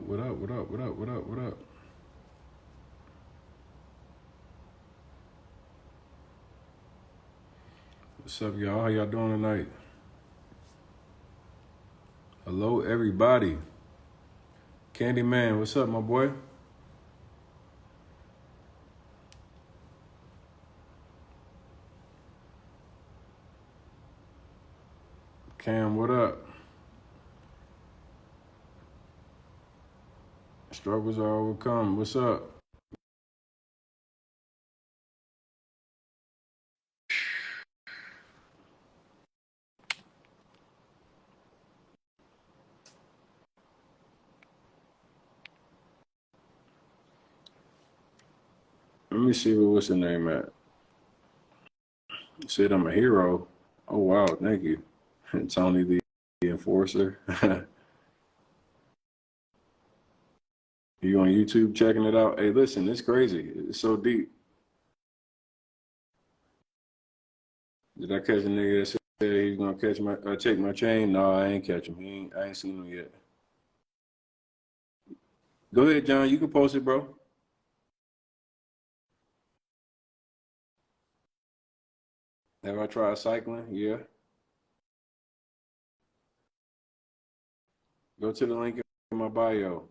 What up? What up? What up? What up? What up? What's up, y'all? How y'all doing tonight? Hello, everybody. Candyman, what's up, my boy? Cam, what up? Struggles are overcome. What's up? Let me see what's the name at. You said I'm a hero. Oh wow, thank you. Tony the Enforcer. You on YouTube checking it out? Hey, listen, it's crazy. It's so deep. Did I catch a nigga that said he's gonna catch my take my chain? No, I ain't catch him. I ain't seen him yet. Go ahead, John. You can post it, bro. Have I tried cycling? Yeah. Go to the link in my bio.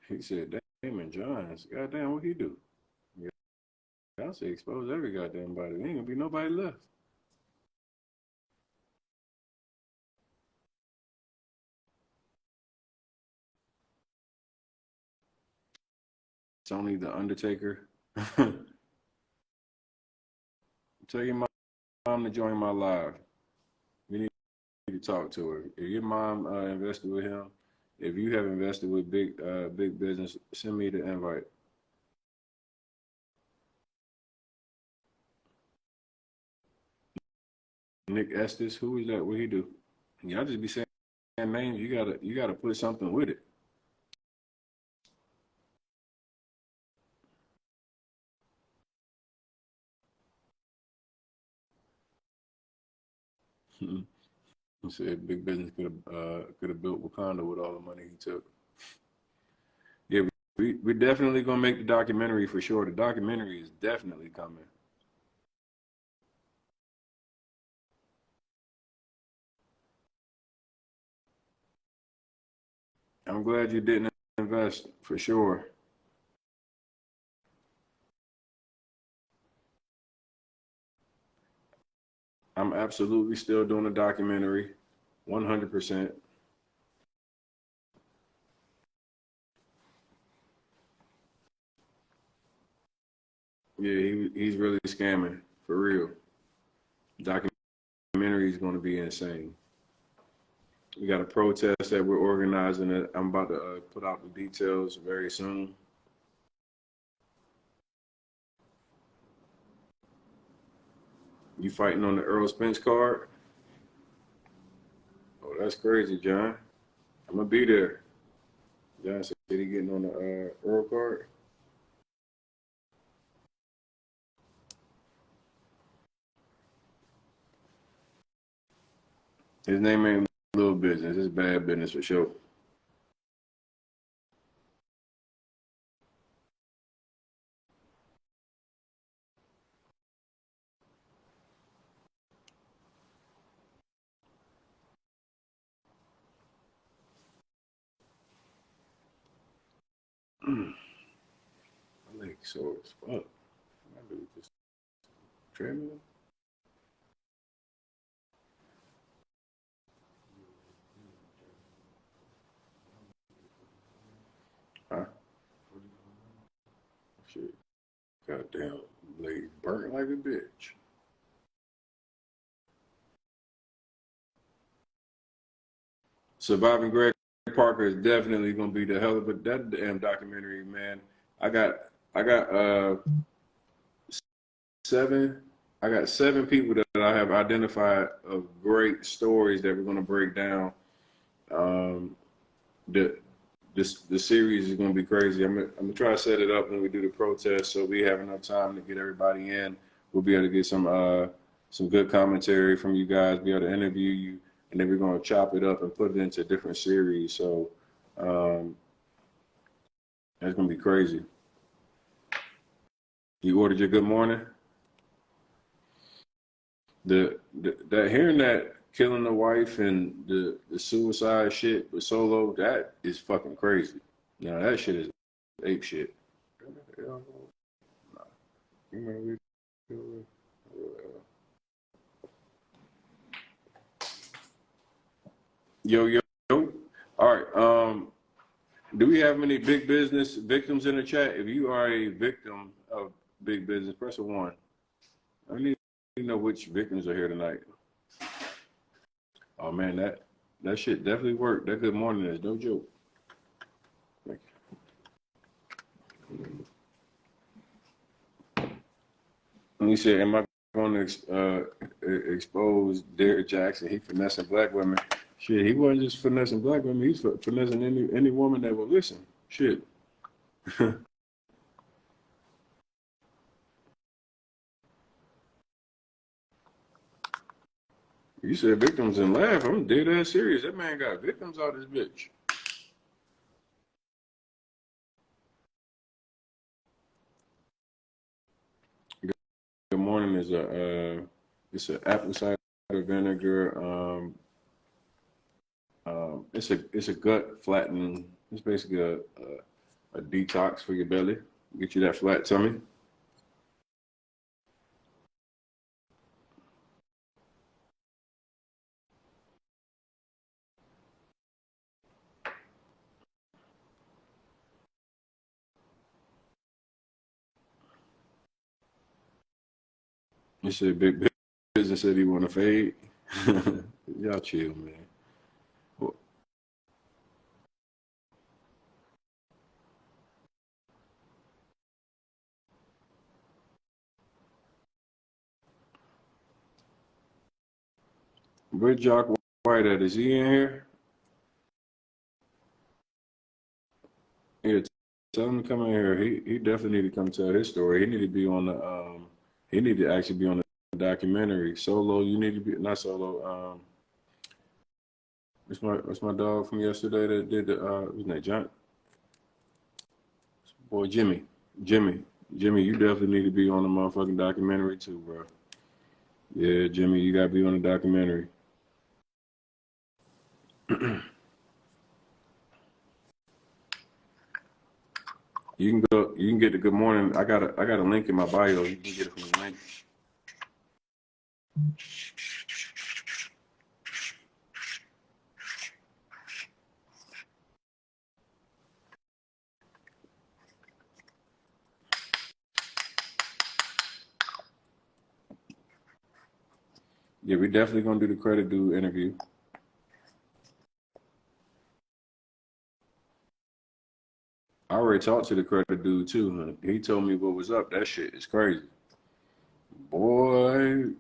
He said, Damon Johns. Goddamn, what he do? Yeah, I say expose every goddamn body. There ain't gonna be nobody left. It's only the Undertaker. Tell your mom to join my live. We need to talk to her. If your mom invested with him, if you have invested with big business, send me the invite. Nick Estes, who is that? What he do? Y'all just be saying names. You gotta put something with it. He said big business could have built Wakanda with all the money he took. Yeah, we definitely gonna make the documentary for sure. The documentary is definitely coming. I'm glad you didn't invest for sure. I'm absolutely still doing a documentary, 100%. Yeah, he's really scamming for real. Documentary is going to be insane. We got a protest that we're organizing. I'm about to put out the details very soon. You fighting on the Earl Spence card? Oh, that's crazy, John. I'm gonna be there. John said he getting on the Earl card. His name ain't Little Business. It's Bad Business for sure. My leg sore as fuck. I do just treadmill. Huh? Shit. Goddamn leg burnt like a bitch. Surviving Greg Parker is definitely gonna be the hell of a that damn documentary, man. I got I got seven I got seven people that I have identified of great stories that we're gonna break down. Um, the the series is gonna be crazy. I'm gonna try to set it up when we do the protest so we have enough time to get everybody in. we'll be able to get some good commentary from you guys, be able to interview you, and then we're gonna chop it up and put it into different series. So um, that's gonna be crazy. You ordered your good morning. That hearing that killing the wife and the suicide shit with Solo, that is fucking crazy. You know, that shit is ape shit. Yo, yo, yo. All right. Do we have any big business victims in the chat? If you are a victim of big business, press a one. I need to know which victims are here tonight. Oh man, that shit definitely worked. That good morning is no joke. And he said, "Am I going to expose Derrick Jackson? He finessing black women. Shit, he wasn't just finessing black women. He's finessing any woman that will listen. Shit." You said victims and laugh. I'm dead ass serious. That man got victims out this bitch. Good morning is it's an apple cider vinegar. It's a gut flattening. It's basically a detox for your belly. Get you that flat tummy. You said big business said he want to fade. Y'all chill, man. Where Jock White at? Is he in here? Yeah, tell him to come in here. He definitely need to come tell his story. He need to be on the he need to actually be on the documentary. Solo, you need to be not Solo. What's my dog from yesterday that did the what's his name? John boy Jimmy. Jimmy. Jimmy, you definitely need to be on the motherfucking documentary too, bro. Yeah, Jimmy, you gotta be on the documentary. You can get the good morning. I got a link in my bio. You can get it from the link. Yeah, we definitely gonna do the credit dude interview. I already talked to the credit dude too. Huh? He told me what was up. That shit is crazy. Boy.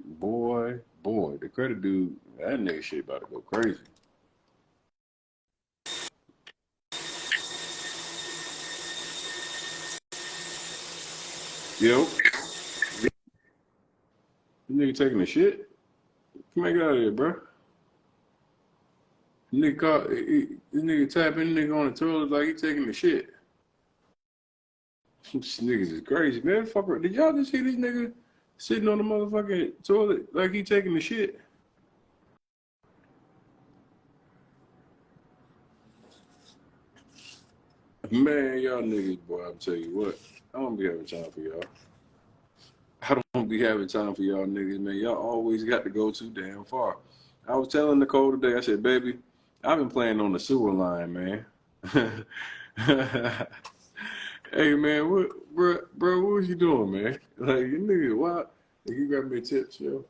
The credit dude, that nigga shit about to go crazy. Yo, this nigga taking the shit? Come on, get out of here, bro. This nigga tapping the nigga on the toilet like he taking the shit. These niggas is crazy, man. Fuck, did y'all just see this nigga sitting on the motherfucking toilet like he taking the shit? Man, y'all niggas, boy, I'm tell you what. I don't be having time for y'all. I don't be having time for y'all niggas, man. Y'all always got to go too damn far. I was telling Nicole today, I said, baby, I've been playing on the sewer line, man. Hey, man, bro, what was you doing, man? Like, you nigga, what? You got me tips, yo?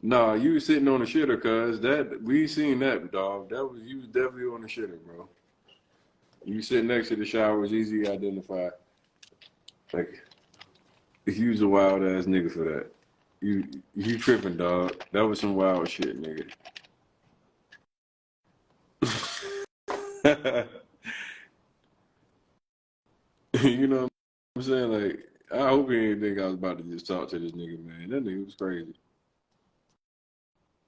Nah, you was sitting on the shitter, cuz that we seen that, dog. You was definitely on the shitter, bro. You sit next to the shower was easy to identify. Like, you was a wild ass nigga for that. You tripping, dog. That was some wild shit, nigga. You know what I'm saying? Like, I hope he didn't think I was about to just talk to this nigga, man. That nigga was crazy.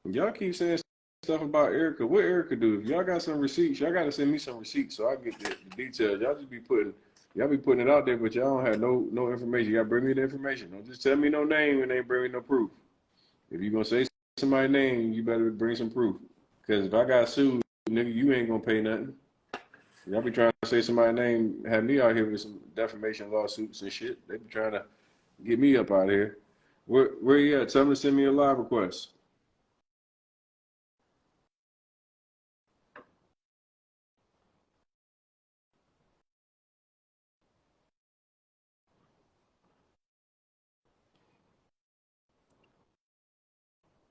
Y'all keep saying stuff about Erica. What Erica do? If y'all got some receipts, y'all gotta send me some receipts so I get the details. Y'all just be putting it out there, but y'all don't have no information. Y'all bring me the information. Don't just tell me no name and ain't bring me no proof. If you gonna say somebody's name, you better bring some proof. Cause if I got sued, nigga, you ain't gonna pay nothing. Y'all be trying to say somebody's name, have me out here with some defamation lawsuits and shit. They be trying to get me up out of here. Where you at? Tell them to send me a live request.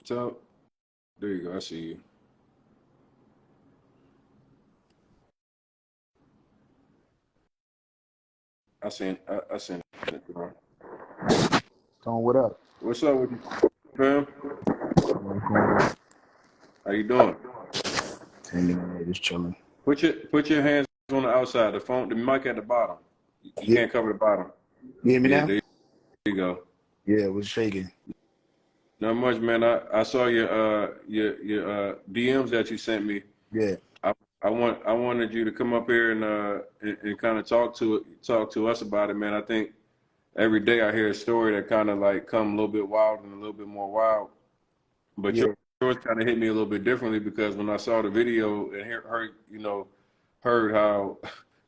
So there you go. I see you. I seen it. Tone, what up? What's up with you, fam? How you doing? Just chilling. Put your hands on the outside. The phone, the mic at the bottom. You Yeah, can't cover the bottom. you hear me Yeah, now? there you go. Yeah, it was shaking. Not much, man. I saw your DMs that you sent me. Yeah, I wanted you to come up here and kind of talk to us about it, man. I think every day I hear a story that kind of like come a little bit wild and a little bit more wild. But yeah, yours kind of hit me a little bit differently because when I saw the video and heard how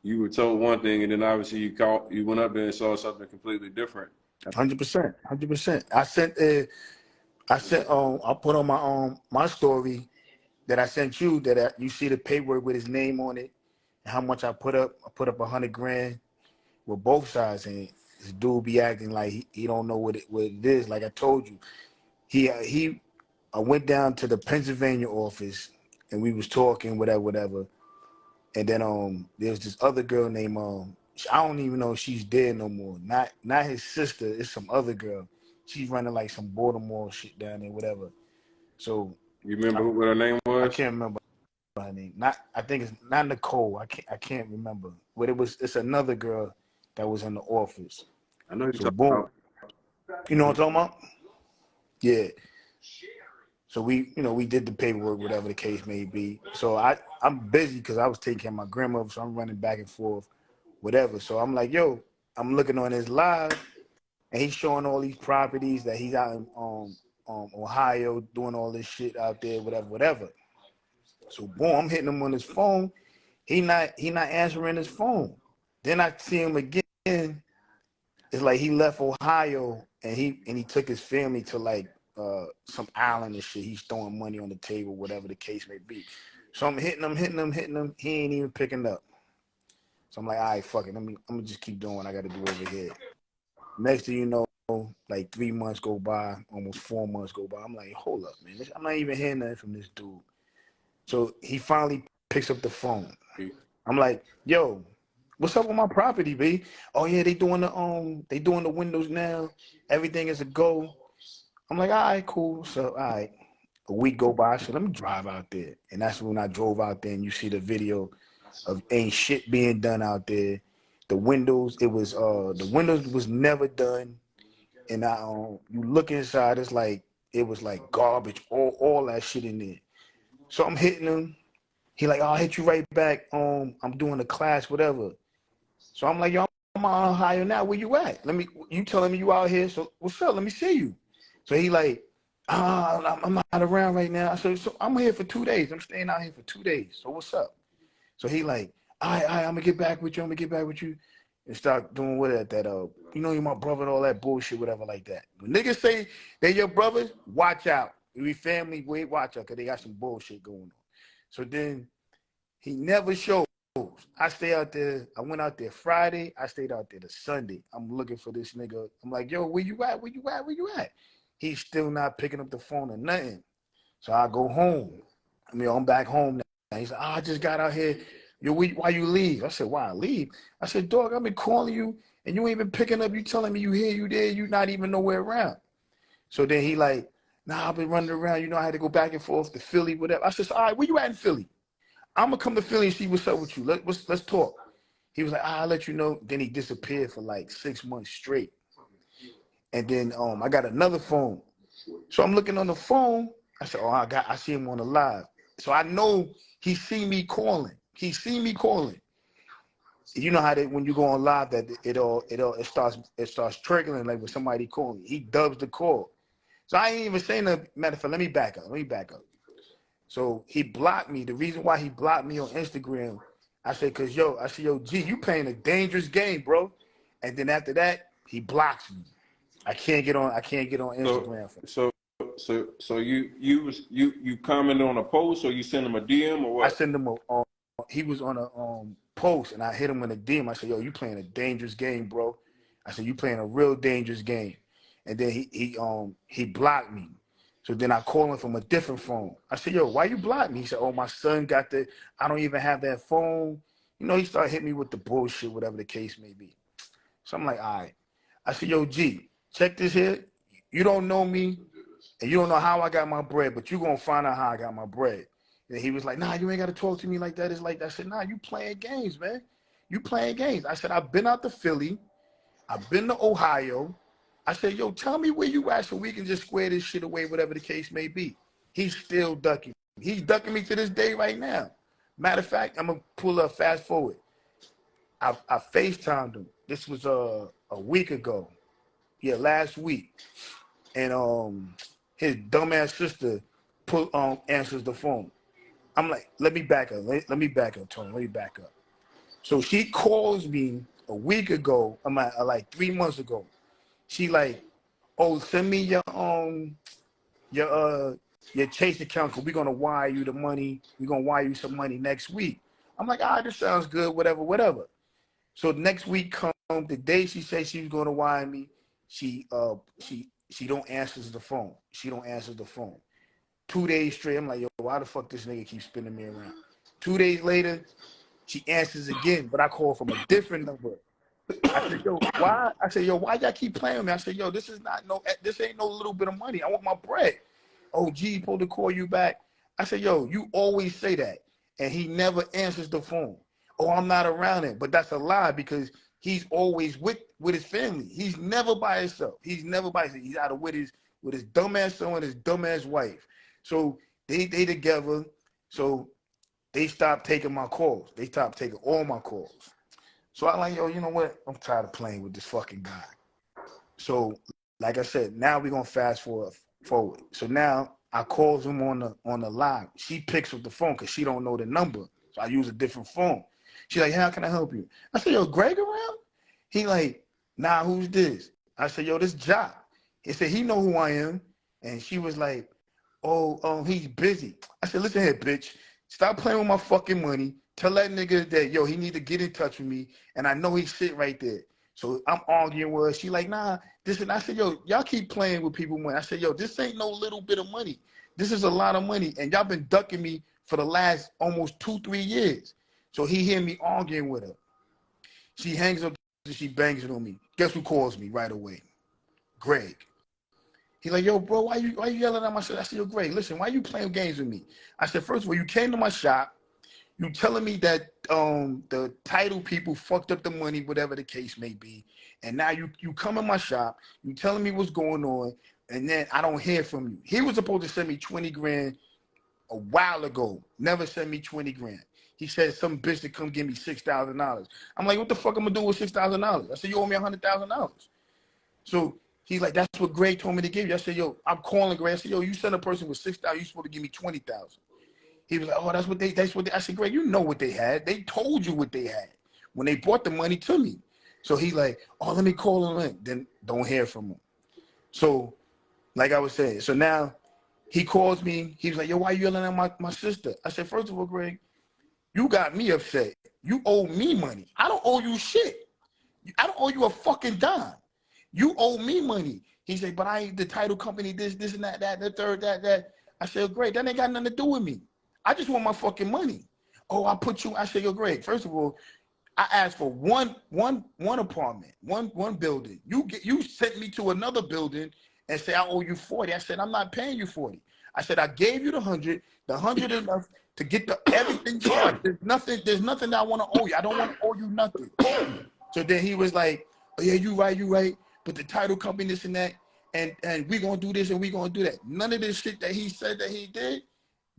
you were told one thing and then obviously you went up there and saw something completely different. 100%, 100%. I put on my story that I sent you that you see the paperwork with his name on it and how much I put up. I put up 100 grand with both sides, and this dude be acting like he don't know what it is. Like I told you, I went down to the Pennsylvania office and we was talking, whatever. And then there's this other girl named I don't even know if she's dead no more. Not his sister, it's some other girl. She's running like some Baltimore shit down there, whatever. So You remember I, what her name I was? can't remember her name. I think it's not Nicole. I can't remember. But it's another girl that was in the office. I know you're So talking boom. about. You know what I'm talking about? Yeah. So we did the paperwork, whatever the case may be. So I'm busy because I was taking care of my grandmother, so I'm running back and forth, whatever. So I'm like, yo, I'm looking on his live, and he's showing all these properties that he's out in Ohio doing all this shit out there, whatever. So boom, I'm hitting him on his phone. He not answering his phone. Then I see him again. It's like he left Ohio and he took his family to like some island and shit. He's throwing money on the table, whatever the case may be. So I'm hitting him. He ain't even picking up. So I'm like, all right, fuck it. I'm gonna just keep doing what I gotta do over here. Next thing you know, like 3 months go by, almost 4 months go by. I'm like, hold up, man. I'm not even hearing nothing from this dude. So he finally picks up the phone. I'm like, yo, what's up with my property, B? Oh yeah, they doing the windows now. Everything is a go. I'm like, all right, cool. So all right. A week go by, so let me drive out there. And that's when I drove out there and you see the video of ain't shit being done out there. The windows was never done. And you look inside, it's like it was like garbage, all that shit in there. So I'm hitting him. He like, oh, I'll hit you right back. I'm doing a class, whatever. So I'm like, yo, I'm on Ohio now. Where you at? You telling me you out here? So what's up? Let me see you. So he like, I'm not around right now. I said, so I'm here for 2 days. I'm staying out here for 2 days. So what's up? So he like, all right, I'm gonna get back with you. And start doing what that you're my brother and all that bullshit, whatever like that. When niggas say they your brothers, watch out. We family, wait, watch out, because they got some bullshit going on. So then he never shows. I went out there Friday. I stayed out there to Sunday. I'm looking for this nigga. I'm like, yo, where you at? Where you at? Where you at? He's still not picking up the phone or nothing. So I go home. I'm back home now. He's like, I just got out here. Yo, why you leave? I said, why I leave? I said, dog, I've been calling you and you ain't been picking up. You telling me you here, you there, you not even nowhere around. So then he like, nah, I've been running around. I had to go back and forth to Philly, whatever. I said, all right, where you at in Philly? I'm gonna come to Philly and see what's up with you. Let's talk. He was like, I'll let you know. Then he disappeared for like 6 months straight. And then I got another phone. So I'm looking on the phone. I said, I see him on the live. So I know he see me calling. He see me calling. You know how when you go on live that it starts triggering like when somebody calling. He dubs the call. So I ain't even saying that. Matter of fact, let me back up. So he blocked me. The reason why he blocked me on Instagram, I said, yo, G, you playing a dangerous game, bro. And then after that, he blocks me. I can't get on Instagram. So you comment on a post or you send him a DM or I what? send him he was on a post and I hit him in a DM. I said, yo, you playing a dangerous game, bro. I said, you playing a real dangerous game. And then he blocked me. So then I called him from a different phone. I said, yo, why you block me? He said, oh, my son got I don't even have that phone. You know, he started hitting me with the bullshit, whatever the case may be. So I'm like, all right. I said, yo, G, check this here. You don't know me and you don't know how I got my bread, but you going to find out how I got my bread. And he was like, nah, you ain't got to talk to me like that. It's like that. I said, nah, you playing games, man. You playing games. I said, I've been out to Philly. I've been to Ohio. I said, yo, tell me where you at so we can just square this shit away, whatever the case may be. He's still ducking. He's ducking me to this day right now. Matter of fact, I'm going to pull up fast forward. I FaceTimed him. This was a week ago. Yeah, last week. And his dumbass sister answers the phone. I'm like, let me back up. Let me back up, Tony. Let me back up. So she calls me a week ago, like 3 months ago. She like, oh, send me your Chase account because we're gonna wire you the money. We're gonna wire you some money next week. I'm like, this sounds good, whatever. So next week come the day she said she was gonna wire me, she don't answer the phone. She don't answer the phone. 2 days straight, I'm like, yo, why the fuck this nigga keep spinning me around? 2 days later, she answers again, but I call from a different number. I said, yo, why? I said, yo, why y'all keep playing with me? I said, yo, this ain't no little bit of money. I want my bread. Oh, G, supposed to call you back. I said, yo, you always say that. And he never answers the phone. Oh, I'm not around it. But that's a lie because he's always with his family. He's never by himself. He's never by himself. He's out with his dumbass son and his dumbass wife. So they together. So they stopped taking my calls. They stopped taking all my calls. So I like, yo, you know what? I'm tired of playing with this fucking guy. So, like I said, now we're gonna fast forward. So now I calls him on the line. She picks up the phone because she don't know the number. So I use a different phone. She's like, how can I help you? I said, yo, Greg around? He like, nah, who's this? I said, yo, this Jock. He said, he know who I am. And she was like, oh, he's busy. I said, listen here, bitch. Stop playing with my fucking money. Tell that nigga that, yo, he need to get in touch with me. And I know he's shit right there. So I'm arguing with her. She like, nah, this and I said, yo, y'all keep playing with people money. I said, yo, this ain't no little bit of money. This is a lot of money. And y'all been ducking me for the last almost 2-3 years. So he hear me arguing with her. She hangs up and she bangs it on me. Guess who calls me right away? Greg. He like, yo, bro, why you yelling at my shit? I said, yo, Greg, listen, why you playing games with me? I said, first of all, you came to my shop. You telling me that the title people fucked up the money, whatever the case may be, and now you come in my shop, you telling me what's going on, and then I don't hear from you. He was supposed to send me 20 grand a while ago. Never sent me 20 grand. He said some bitch to come give me $6,000. I'm like, what the fuck I'm gonna do with $6,000? I said, you owe me $100,000. So he's like, that's what Greg told me to give you. I said, yo, I'm calling Greg. I said, yo, you sent a person with 6,000. You supposed to give me 20,000. He was like, oh, that's what they. I said, Greg, you know what they had. They told you what they had when they brought the money to me. So he like, oh, let me call him in. Then don't hear from him. So, like I was saying, so now he calls me. He was like, yo, why you yelling at my sister? I said, first of all, Greg, you got me upset. You owe me money. I don't owe you shit. I don't owe you a fucking dime. You owe me money. He said, but I ain't the title company, this and that, the third, that. I said, Greg, that ain't got nothing to do with me. I just want my fucking money. Oh, I put you, I said, yo, Greg, first of all, I asked for one apartment, one building. You sent me to another building and say I owe you 40. I said, I'm not paying you 40. I said, I gave you the 100. The 100 is enough to get everything started. There's nothing that I want to owe you. I don't want to owe you nothing. So then he was like, oh yeah, you right. but the title company, this and that, and we gonna do this and we gonna do that. None of this shit that he said that he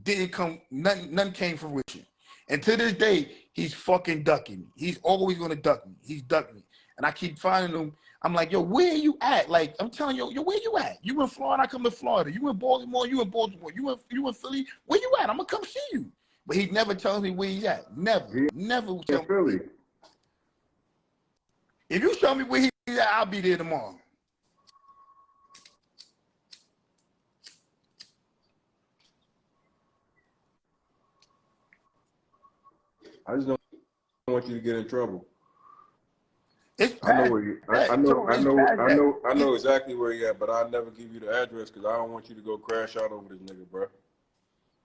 didn't come, none came from fruition. And to this day, he's fucking ducking me. He's always gonna duck me. He's ducked me. And I keep finding him. I'm like, yo, where you at? Like, I'm telling you, yo, where you at? You in Florida, I come to Florida. You in Baltimore, you in Baltimore. You in Philly, where you at? I'm gonna come see you. But he never tells me where he's at. Never will tell In Philly. me. If you show me where he's at, I'll be there tomorrow. I just don't want you to get in trouble. It's I know bad. where you. It's bad. I know exactly where you at, but I'll never give you the address because I don't want you to go crash out over this nigga, bro.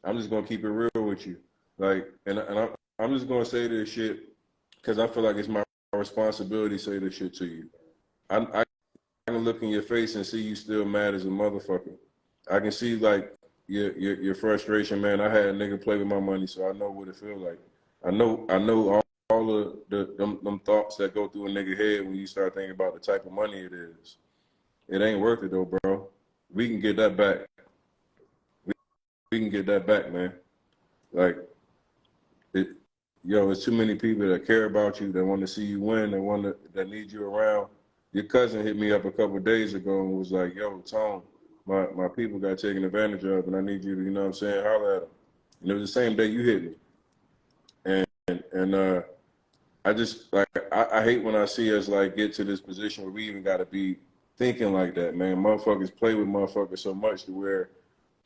I'm just gonna keep it real with you, like, and I'm just gonna say this shit because I feel like it's my responsibility to say this shit to you. I can look in your face and see you still mad as a motherfucker. I can see like your frustration, man. I had a nigga play with my money, so I know what it feel like. I know all of them thoughts that go through a nigga head when you start thinking about the type of money it is. It ain't worth it though, bro. We can get that back. We can get that back, man. Like, it's too many people that care about you, that want to see you win, that need you around. Your cousin hit me up a couple of days ago and was like, yo, Tone, my people got taken advantage of, and I need you to, you know what I'm saying, holler at them. And it was the same day you hit me. And I just, like, I hate when I see us, like, get to this position where we even got to be thinking like that, man. Motherfuckers play with motherfuckers so much to where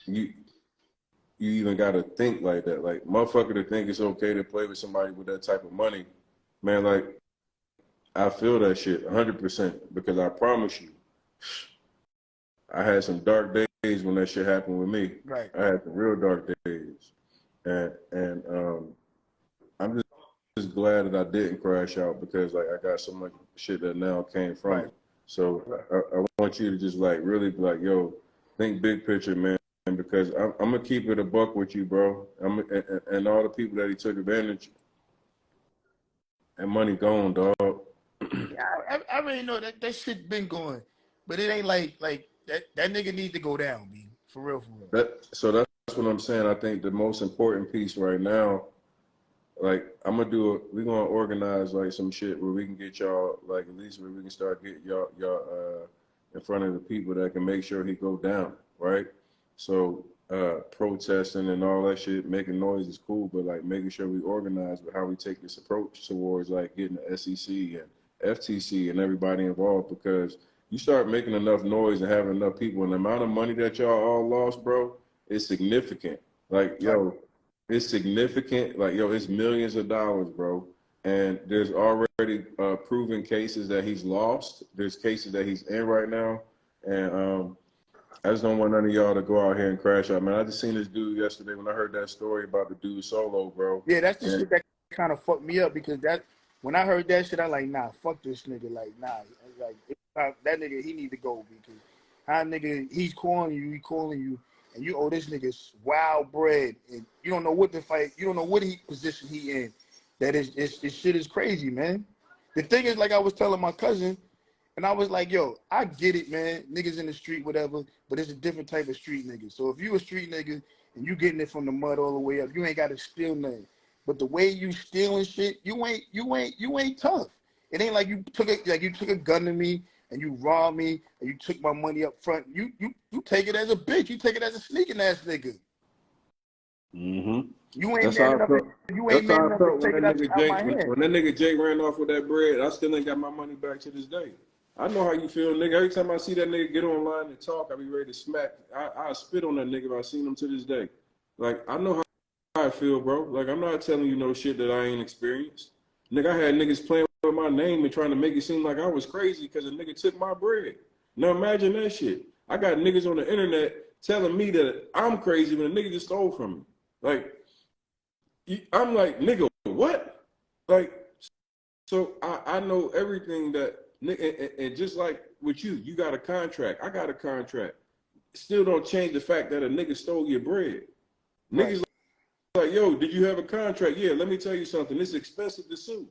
you even got to think like that. Like, motherfucker to think it's okay to play with somebody with that type of money, man, like, I feel that shit 100% because I promise you, I had some dark days when that shit happened with me. Right. I had some real dark days. And I'm just glad that I didn't crash out because, like, I got so much shit that now came from it. So I want you to just, like, really be like, yo, think big picture, man. Because I'm gonna keep it a buck with you, bro. And all the people that he took advantage, and money gone, dog. Yeah, I already know that shit been going, but it ain't like that nigga need to go down, B. For real, for real. So that's what I'm saying. I think the most important piece right now, like, we're gonna organize like some shit where we can get y'all, like, at least where we can start getting y'all in front of the people that can make sure he go down, right? So protesting and all that shit, making noise is cool, but like making sure we organize with how we take this approach towards like getting the SEC and FTC and everybody involved, because you start making enough noise and having enough people, and the amount of money that y'all all lost, bro, is significant. Like, yo, it's significant. Like, yo, it's millions of dollars, bro. And there's already proven cases that he's lost. There's cases that he's in right now. And I just don't want none of y'all to go out here and crash out, man. I just seen this dude yesterday when I heard that story about the dude Solo, bro. Yeah, that's the shit that kind of fucked me up because when I heard that shit, I like, nah, fuck this nigga. Like, nah, like that nigga, he need to go because how nigga, he's calling you, and you owe this nigga wild bread, and you don't know what to fight. You don't know what position he in. That is, this shit is crazy, man. The thing is, like I was telling my cousin, and I was like, yo, I get it, man. Niggas in the street, whatever, but it's a different type of street nigga. So if you a street nigga and you getting it from the mud all the way up, you ain't got to steal nothing. But the way you stealing shit, you ain't tough. It ain't like you took a gun to me and you robbed me and you took my money up front. You take it as a bitch. You take it as a sneaking ass nigga. Mm-hmm. You ain't That's man how I enough. felt. You ain't That's man how I enough to felt when take that it out nigga my Jake, hand. when that nigga Jake ran off with that bread. I still ain't got my money back to this day. I know how you feel, nigga. Every time I see that nigga get online and talk, I be ready to smack. I spit on that nigga if I seen him to this day. Like, I know how I feel, bro. Like, I'm not telling you no shit that I ain't experienced. Nigga, I had niggas playing with my name and trying to make it seem like I was crazy because a nigga took my bread. Now imagine that shit. I got niggas on the internet telling me that I'm crazy when a nigga just stole from me. Like, I'm like, nigga, what? Like, so I know everything that, and just like with you got a contract. I got a contract. Still don't change the fact that a nigga stole your bread. Right. Niggas like, yo, did you have a contract? Yeah, let me tell you something. It's expensive to sue.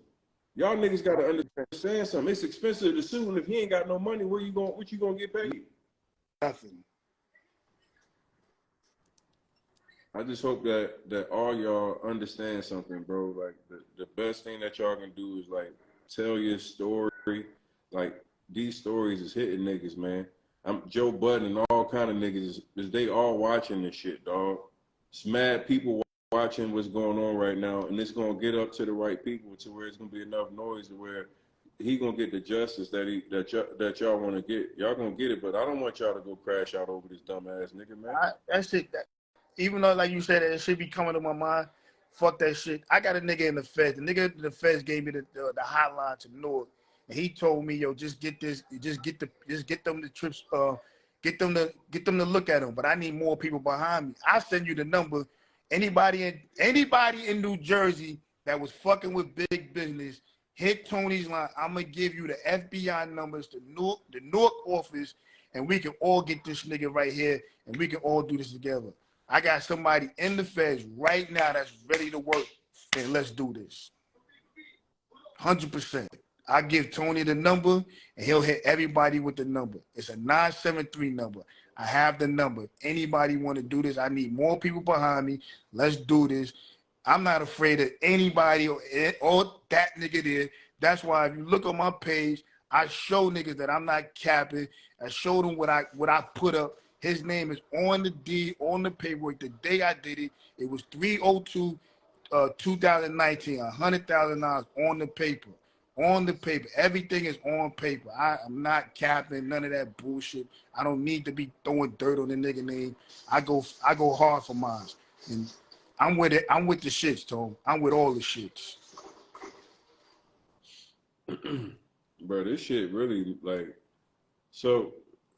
Y'all niggas gotta understand something. It's expensive to sue, and if he ain't got no money, what you gonna get paid? Nothing. I just hope that all y'all understand something, bro. Like the best thing that y'all can do is like tell your story. Like these stories is hitting niggas, man. I'm Joe Budden and all kind of niggas is they all watching this shit, dog. It's mad people watching what's going on right now, and it's gonna get up to the right people to where it's gonna be enough noise to where he gonna get the justice that y'all want to get. Y'all gonna get it, but I don't want y'all to go crash out over this dumbass nigga, man. That shit. Even though, like you said, that shit be coming to my mind. Fuck that shit. I got a nigga in the feds. The nigga in the feds gave me the hotline to Newark, and he told me, yo, just get this, just get them the trips, get them to look at them. But I need more people behind me. I send you the number. Anybody in New Jersey that was fucking with big business, hit Tony's line. I'm gonna give you the FBI numbers, the Newark office, and we can all get this nigga right here, and we can all do this together. I got somebody in the feds right now that's ready to work, and let's do this. 100%. I give Tony the number, and he'll hit everybody with the number. It's a 973 number. I have the number. Anybody want to do this? I need more people behind me. Let's do this. I'm not afraid of anybody or that nigga there. That's why if you look on my page, I show niggas that I'm not capping. I show them what I put up. His name is on the deed, on the paperwork. The day I did it, it was 302 2019, $100,000 on the paper. On the paper. Everything is on paper. I'm not capping none of that bullshit. I don't need to be throwing dirt on the nigga name. I go hard for mine. And I'm with it. I'm with the shits, Tom. I'm with all the shits. Bro, this shit really like. So,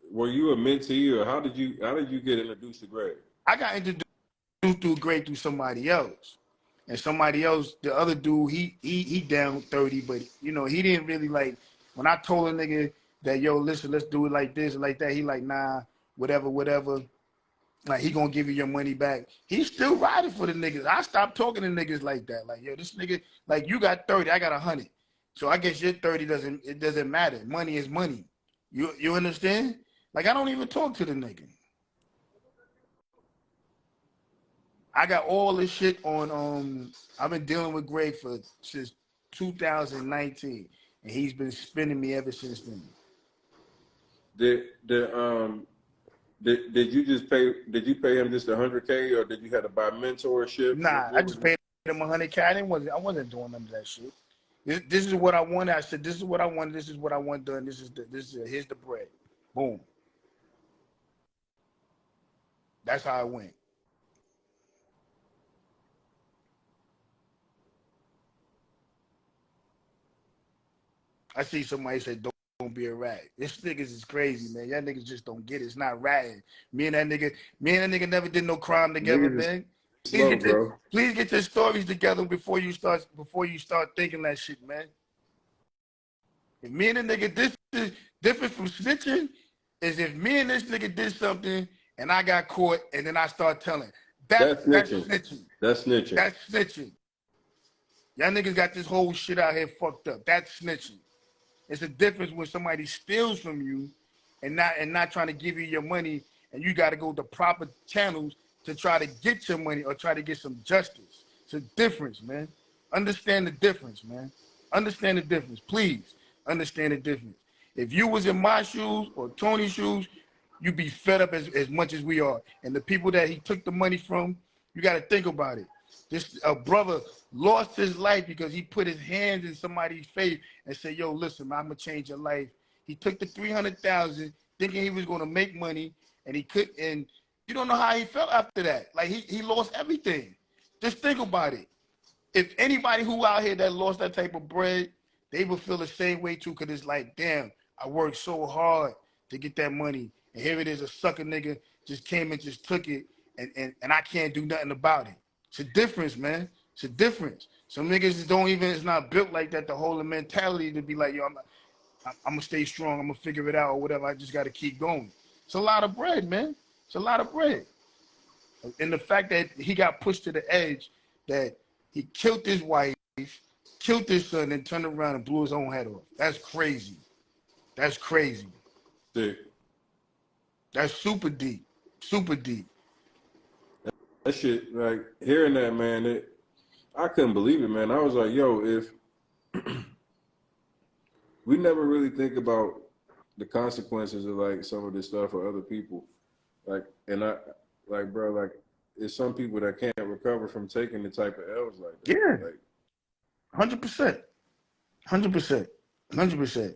were you a mentee, or how did you get introduced to Greg? I got introduced through Greg through somebody else, and somebody else, the other dude, he down 30, but you know he didn't really like. When I told a nigga that, yo, listen, let's do it like this and like that, he like, nah, whatever. Like, he gonna give you your money back. He's still riding for the niggas. I stopped talking to niggas like that. Like, yo, this nigga, like, you got 30, I got 100. So I guess your 30 doesn't matter. Money is money. You understand? Like, I don't even talk to the nigga. I got all this shit on I've been dealing with Greg since 2019, and he's been spinning me ever since then. Did you just pay? Did you pay him just $100K, or did you have to buy mentorship? Nah, I just paid him 100K. I wasn't doing none of that shit. This is what I wanted. I said, this is what I want. This is what I want done. Here's the bread. Boom. That's how it went. I see somebody say, don't be a rat. This niggas is crazy, man. Y'all niggas just don't get it. It's not ratting. Me and that nigga never did no crime together, Niggas man. is slow, bro. Please get your stories together before you start thinking that shit, man. If me and the nigga, this is different from snitching, is if me and this nigga did something and I got caught and then I start telling. That's That's snitching. snitching. That's snitching. That's snitching. Y'all niggas got this whole shit out here fucked up. That's snitching. It's a difference when somebody steals from you and not trying to give you your money, and you got to go the proper channels to try to get your money or try to get some justice. It's a difference, man. Understand the difference, man. Understand the difference. Please understand the difference. If you was in my shoes or Tony's shoes, you'd be fed up as much as we are. And the people that he took the money from, you got to think about it. This brother lost his life because he put his hands in somebody's face and said, yo, listen, I'm going to change your life. He took the 300,000 thinking he was going to make money, and he couldn't. And you don't know how he felt after that. Like, he lost everything. Just think about it. If anybody who out here that lost that type of bread, they would feel the same way too, because it's like, damn, I worked so hard to get that money, and here it is, a sucker nigga just came and just took it, and I can't do nothing about it. It's a difference, man. It's a difference. Some niggas don't even, it's not built like that, the whole mentality to be like, yo, I'm gonna stay strong, I'm gonna figure it out or whatever, I just gotta keep going. It's a lot of bread, man. It's a lot of bread. And the fact that he got pushed to the edge, that he killed his wife, killed his son and turned around and blew his own head off. That's crazy. That's crazy. Sick. That's super deep. Super deep. That shit, like hearing that, man, I couldn't believe it, man. I was like, yo, if we never really think about the consequences of like some of this stuff for other people, like, and I, like, bro, like, it's some people that can't recover from taking the type of L's like that. Yeah. Like, 100%. 100%. 100%.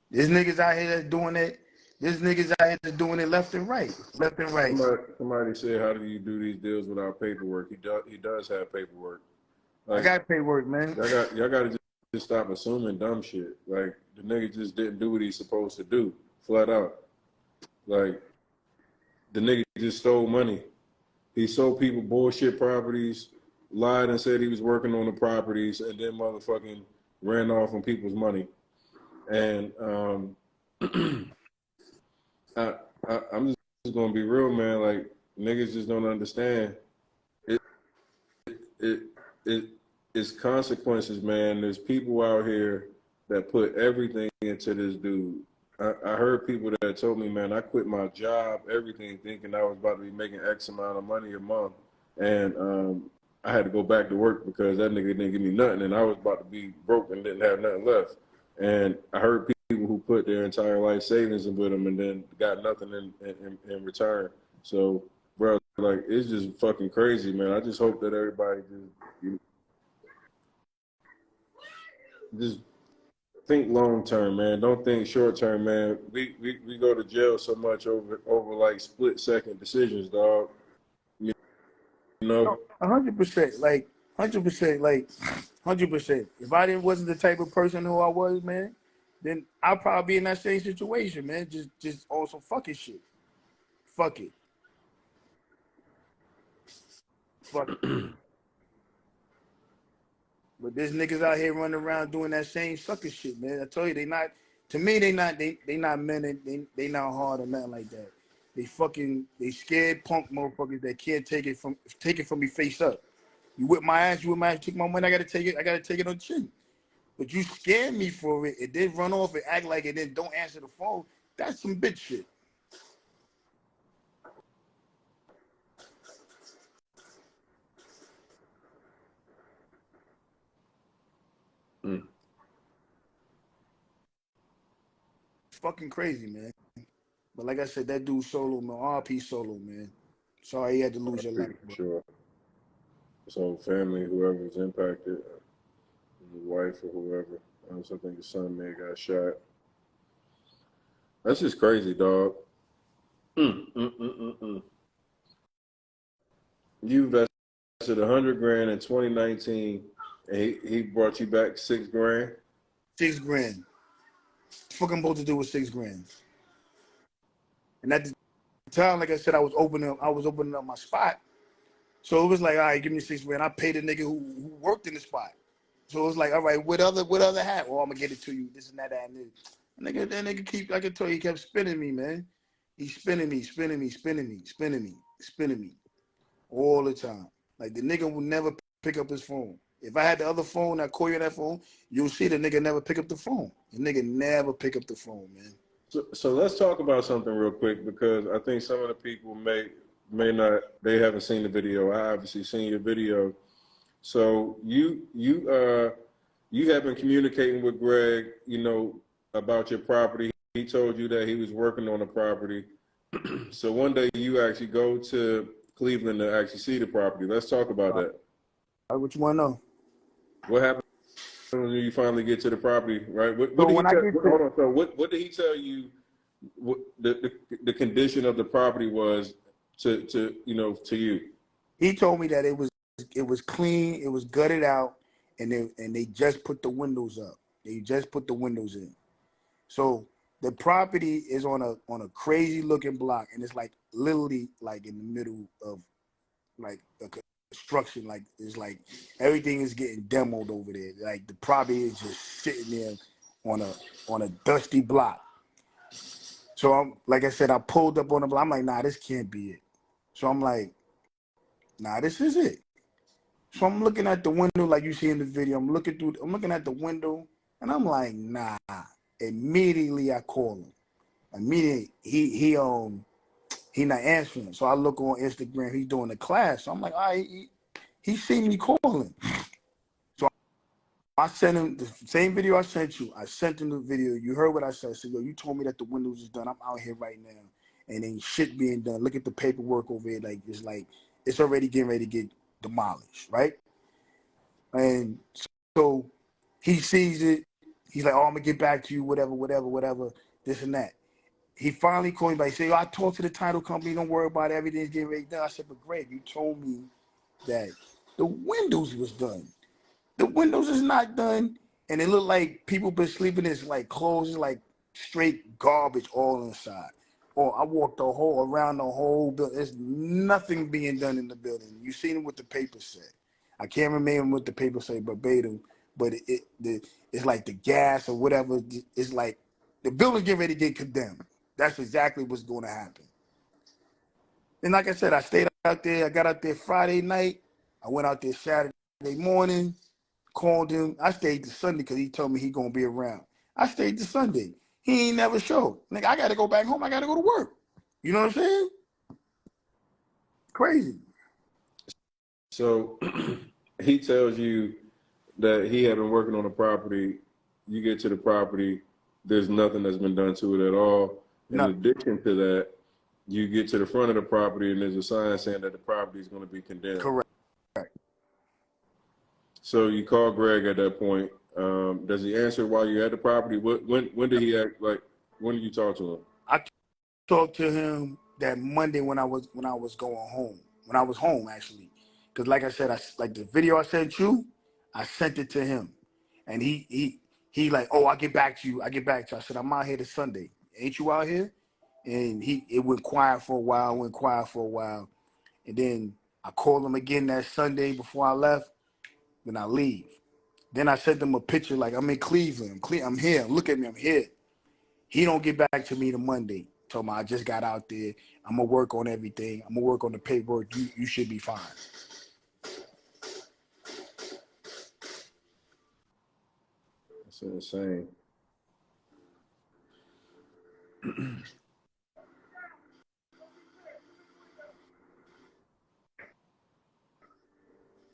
There's niggas out here that's doing it. There's niggas out here that's doing it left and right. Left and right. somebody said, how do you do these deals without paperwork? He does have paperwork. I Like, got paperwork, man. y'all got to just stop assuming dumb shit. Like, the nigga just didn't do what he's supposed to do, flat out. Like, the nigga just stole money. He sold people bullshit properties, lied and said he was working on the properties, and then motherfucking ran off on people's money. And I'm just gonna be real, man. Like, niggas just don't understand. It it's consequences, man. There's people out here that put everything into this dude. I heard people that told me, man, I quit my job, everything, thinking I was about to be making X amount of money a month, and I had to go back to work because that nigga didn't give me nothing, and I was about to be broke and didn't have nothing left. And I heard people who put their entire life savings with them and then got nothing in return. So, bro, like, it's just fucking crazy, man. I just hope that everybody just think long term, man. Don't think short term, man. We go to jail so much over like split second decisions, dog. You know. 100%. Like 100%. Like 100%. If I wasn't the type of person who I was, man, then I'd probably be in that same situation, man. Just on some fucking shit. Fuck it. Fuck it. But there's niggas out here running around doing that same sucker shit, man. I tell you, they not. To me, they not men. And they not hard or nothing like that. They scared punk motherfuckers that can't take it from me face up. You whip my ass, take my money. I gotta take it on chin. But you scared me for it. It did run off and act like it. Then don't answer the phone. That's some bitch shit. It's fucking crazy, man. But like I said, that dude Solo, man, RP Solo, man. Sorry he had to lose your life. For sure. His whole family, whoever was impacted, his wife or whoever. I think his son may have got shot. That's just crazy, dog. You invested $100,000 in 2019, and he brought you back $6,000. $6,000. Fucking supposed to do with $6,000. And at the time, like I said, I was opening up my spot. So it was like, all right, give me $6,000. I paid a nigga who worked in the spot. So it was like, all right, what other hat? Well, I'm gonna get it to you. This and that, and this. That nigga I could tell he kept spinning me, man. He's spinning me all the time. Like, the nigga would never pick up his phone. If I had the other phone, I call you on that phone, you'll see the nigga never pick up the phone. The nigga never pick up the phone, man. So let's talk about something real quick, because I think some of the people may not, they haven't seen the video. I obviously seen your video. So you have been communicating with Greg, about your property. He told you that he was working on the property. So one day you actually go to Cleveland to actually see the property. Let's talk about that. What you want to know? What happened when you finally get to the property, right? What did he tell you? What the condition of the property was to you? He told me that it was clean, it was gutted out, and they just put the windows up. They just put the windows in. So the property is on a crazy looking block, and it's like literally like in the middle of like a construction. Like, it's like everything is getting demoed over there. Like, the property is just sitting there on a dusty block. So like I said, I pulled up on the block. I'm like, nah, this can't be it. So I'm like, nah, this is it. So I'm looking at the window like you see in the video. I'm looking at the window, and I'm like, nah. Immediately I call him. Immediately he not answering. So I look on Instagram. He's doing the class. So I'm like, all right, he seen me calling. So I sent him the same video I sent you. I sent him the video. You heard what I said. I said, yo, you told me that the windows is done. I'm out here right now, and ain't shit being done. Look at the paperwork over here. Like it's already getting ready to get demolished, right? And so he sees it. He's like, oh, I'm gonna get back to you, whatever, this and that. He finally called me back. He said, I talked to the title company. Don't worry about it. Everything's getting ready done. I said, but Greg, you told me that the windows was done. The windows is not done. And it looked like people been sleeping in this like clothes, like straight garbage all inside. Or I walked around the whole building. There's nothing being done in the building. You seen what the paper said. I can't remember what the paper say verbatim, but it's like the gas or whatever. It's like the building's getting ready to get condemned. That's exactly what's going to happen. And like I said, I stayed out there. I got out there Friday night. I went out there Saturday morning, called him. I stayed to Sunday because he told me he going to be around. I stayed to Sunday. He ain't never showed. Nigga, I got to go back home. I got to go to work. You know what I'm saying? Crazy. So he tells you that he had been working on the property. You get to the property, there's nothing that's been done to it at all. In No, addition to that, you get to the front of the property and there's a sign saying that the property is going to be condemned. correct. So you call Greg at that point. Does he answer while you're at the property? When did he act like? When did you talk to him? I talked to him that Monday when I was going home. When I was home actually, because like I said, like the video I sent you, I sent it to him, and he like, oh, I get back to you. I get back to you. I said, I'm out here this Sunday. Ain't you out here? And it went quiet for a while, and then I called him again that Sunday before I left. Then I leave. Then I sent him a picture like I'm in Cleveland. I'm here. Look at me. I'm here. He don't get back to me the Monday. Told me I just got out there. I'm gonna work on everything. I'm gonna work on the paperwork. You should be fine. That's insane.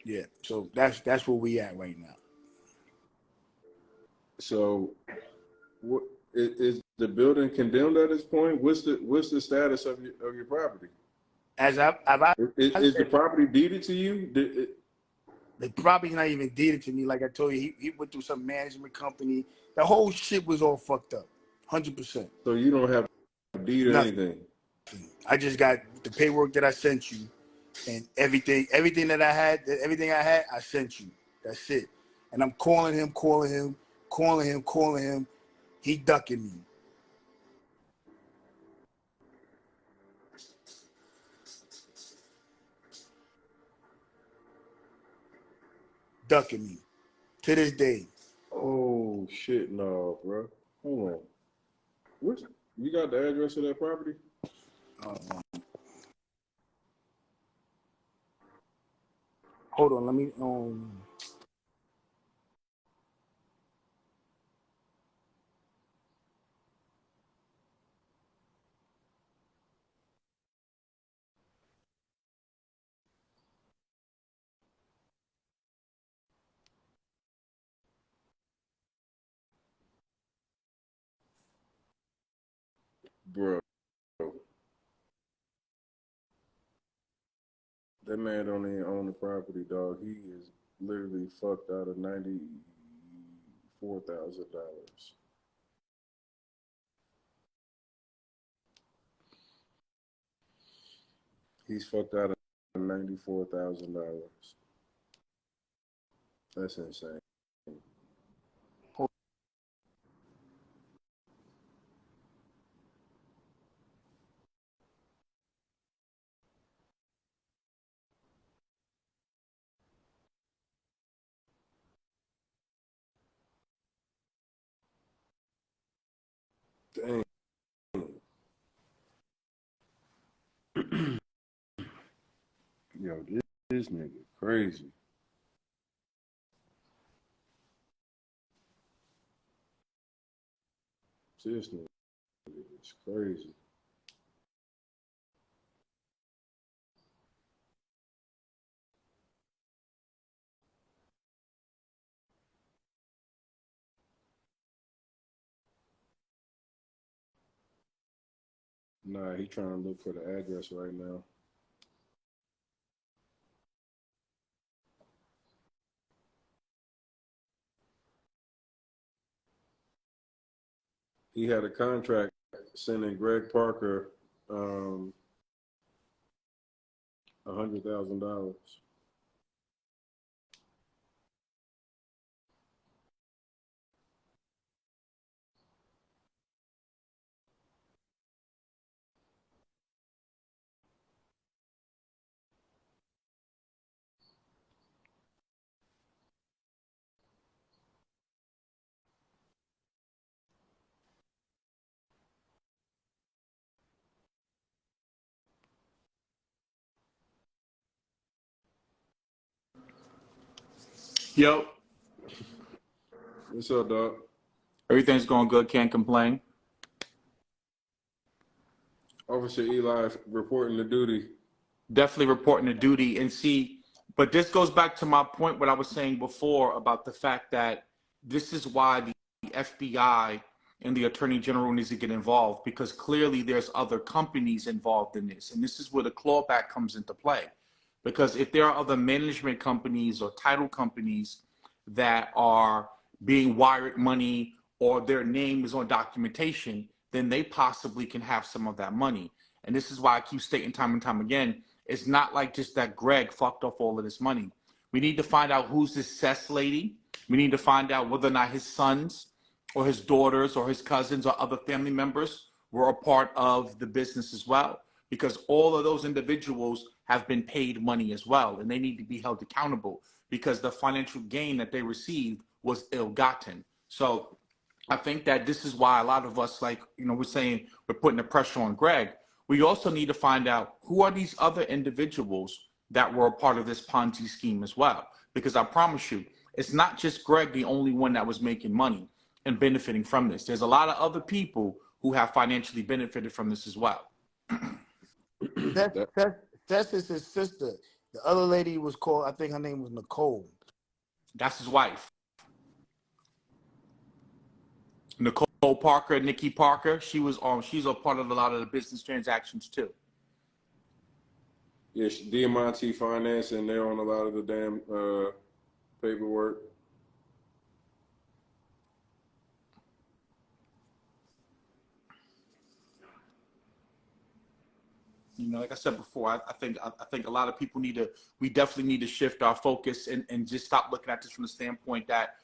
Yeah. So that's where we at right now. So, what is the building condemned at this point? What's the status of your property? As I Is the said, property deeded to you? the property's not even deeded to me. Like I told you, he went through some management company. The whole shit was all fucked up. 100%. So you don't have a deed or Nothing. anything. I just got the paperwork that I sent you, and everything that I had, I sent you. That's it. And I'm calling him. He ducking me. Ducking me to this day. Oh shit, no, bro. Hold on. Which you got the address of that property? Hold on, let me Bro, that man don't even own the property, dog. He is literally fucked out of $94,000. He's fucked out of $94,000. That's insane. hold, Dang. Yo, this nigga crazy. This nigga is crazy. Nah, he trying to look for the address right now. He had a contract sending Greg Parker $100,000. Yo, What's up, dog? everything's going good. Can't complain. Officer Eli reporting to duty. Definitely reporting to duty. And see, but this goes back to my point, what I was saying before about the fact that this is why the FBI and the Attorney General needs to get involved, because clearly there's other companies involved in this. And this is where the clawback comes into play. Because if there are other management companies or title companies that are being wired money or their name is on documentation, then they possibly can have some of that money. And this is why I keep stating time and time again, it's not like just that Greg fucked off all of this money. We need to find out who's this Sess lady. We need to find out whether or not his sons or his daughters or his cousins or other family members were a part of the business as well, because all of those individuals have been paid money as well, and they need to be held accountable because the financial gain that they received was ill-gotten. So I think that this is why a lot of us, like, we're saying we're putting the pressure on Greg. We also need to find out who are these other individuals that were a part of this Ponzi scheme as well. Because I promise you, it's not just Greg, the only one that was making money and benefiting from this. There's a lot of other people who have financially benefited from this as well. That's That, that's that's his sister. The other lady was called, I think her name was Nicole. That's his wife. Nicole Parker, Nikki Parker, she's a part of a lot of the business transactions too. yeah, Diamante Finance, and they're on a lot of the damn paperwork. Like I said before, I think a lot of people we definitely need to shift our focus and just stop looking at this from the standpoint that,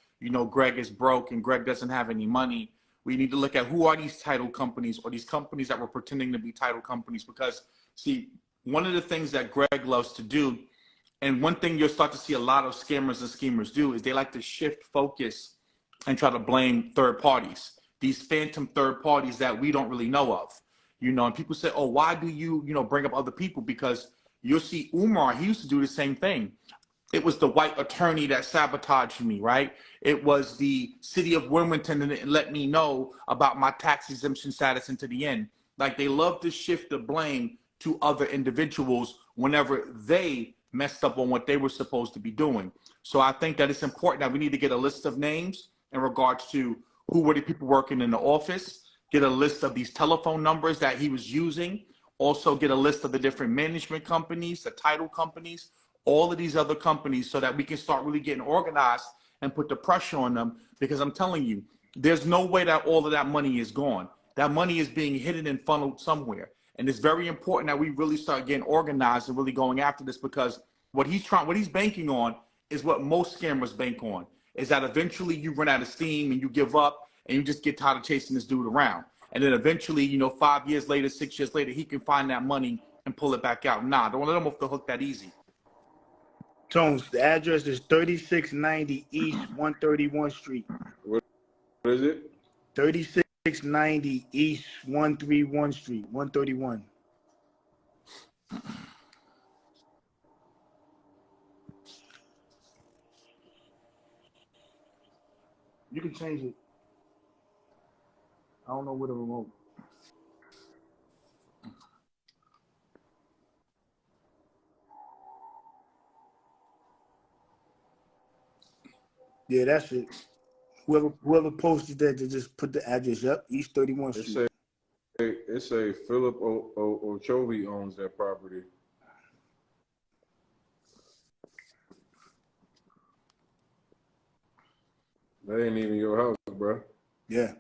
Greg is broke and Greg doesn't have any money. We need to look at who are these title companies or these companies that were pretending to be title companies. Because, see, one of the things that Greg loves to do, and one thing you'll start to see a lot of scammers and schemers do, is they like to shift focus and try to blame third parties, these phantom third parties that we don't really know of. And people say, oh, why do you, bring up other people? Because you'll see Umar, he used to do the same thing. It was the white attorney that sabotaged me, right? It was the city of Wilmington that didn't let me know about my tax exemption status into the end. Like, they love to shift the blame to other individuals whenever they messed up on what they were supposed to be doing. So I think that it's important that we need to get a list of names in regards to who were the people working in the office, get a list of these telephone numbers that he was using, also get a list of the different management companies, the title companies, all of these other companies, so that we can start really getting organized and put the pressure on them. Because I'm telling you, there's no way that all of that money is gone. That money is being hidden and funneled somewhere. And it's very important that we really start getting organized and really going after this, because what he's banking on is what most scammers bank on, is that eventually you run out of steam and you give up and you just get tired of chasing this dude around. And then eventually, 5 years later, 6 years later, he can find that money and pull it back out. Nah, don't let him off the hook that easy. Tones, the address is 3690 East 131 Street. What is it? 3690 East 131 Street, 131. You can change it. I don't know where the remote. Yeah, that's it. Whoever posted that to just put the address up, East 31st Street. It's a Philip Ochovi owns that property. That ain't even your house, bro. Yeah.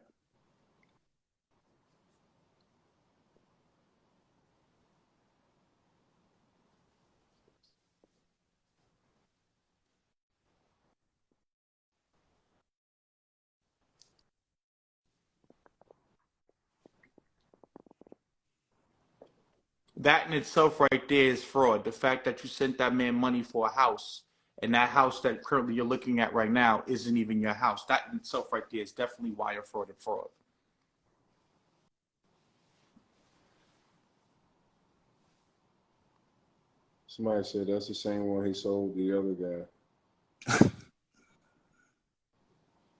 That in itself right there is fraud. The fact that you sent that man money for a house, and that house that currently you're looking at right now isn't even your house. That in itself right there is definitely wire fraud and fraud. Somebody said that's the same one he sold the other guy.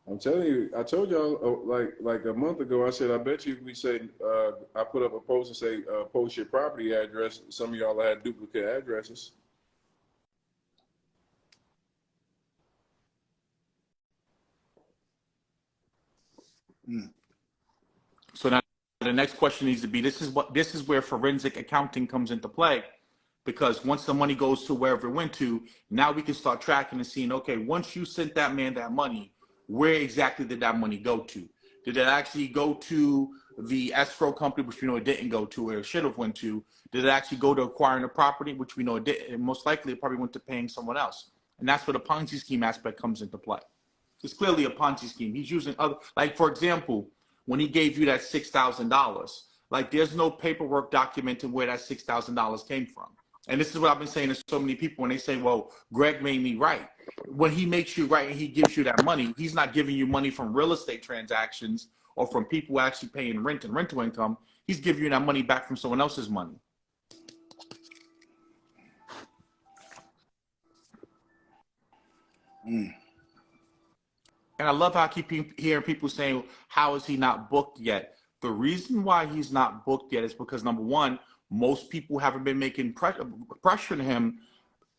I'm telling you, I told y'all like a month ago. I said I bet you if we say I put up a post and say post your property address. Some of y'all had duplicate addresses. So now the next question needs to be: this is where forensic accounting comes into play, because once the money goes to wherever it went to, now we can start tracking and seeing, okay, once you sent that man that money, where exactly did that money go to? Did it actually go to the escrow company, which we know it didn't go to, where it should have went to? Did it actually go to acquiring the property, which we know it didn't? And most likely it probably went to paying someone else. And that's where the Ponzi scheme aspect comes into play. It's clearly a Ponzi scheme. He's using other, like for example, when he gave you that $6,000, like there's no paperwork documenting where that $6,000 came from. And this is what I've been saying to so many people when they say, well, Greg made me right. When he makes you right and he gives you that money, he's not giving you money from real estate transactions or from people actually paying rent and rental income. He's giving you that money back from someone else's money. And I love how I keep hearing people saying, how is he not booked yet? The reason why he's not booked yet is because, number one, most people haven't been making pressure to him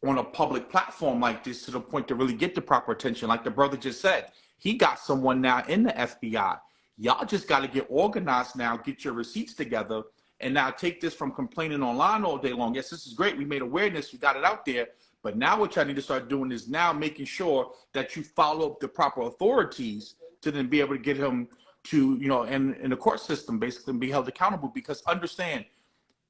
on a public platform like this to the point to really get the proper attention. Like the brother just said, he got someone now in the FBI. Y'all just got to get organized now, get your receipts together, and now take this from complaining online all day long. Yes, this is great. We made awareness. We got it out there. But now what y'all need to start doing is now making sure that you follow up the proper authorities to then be able to get him to, you know, in the court system, basically, and be held accountable. Because understand,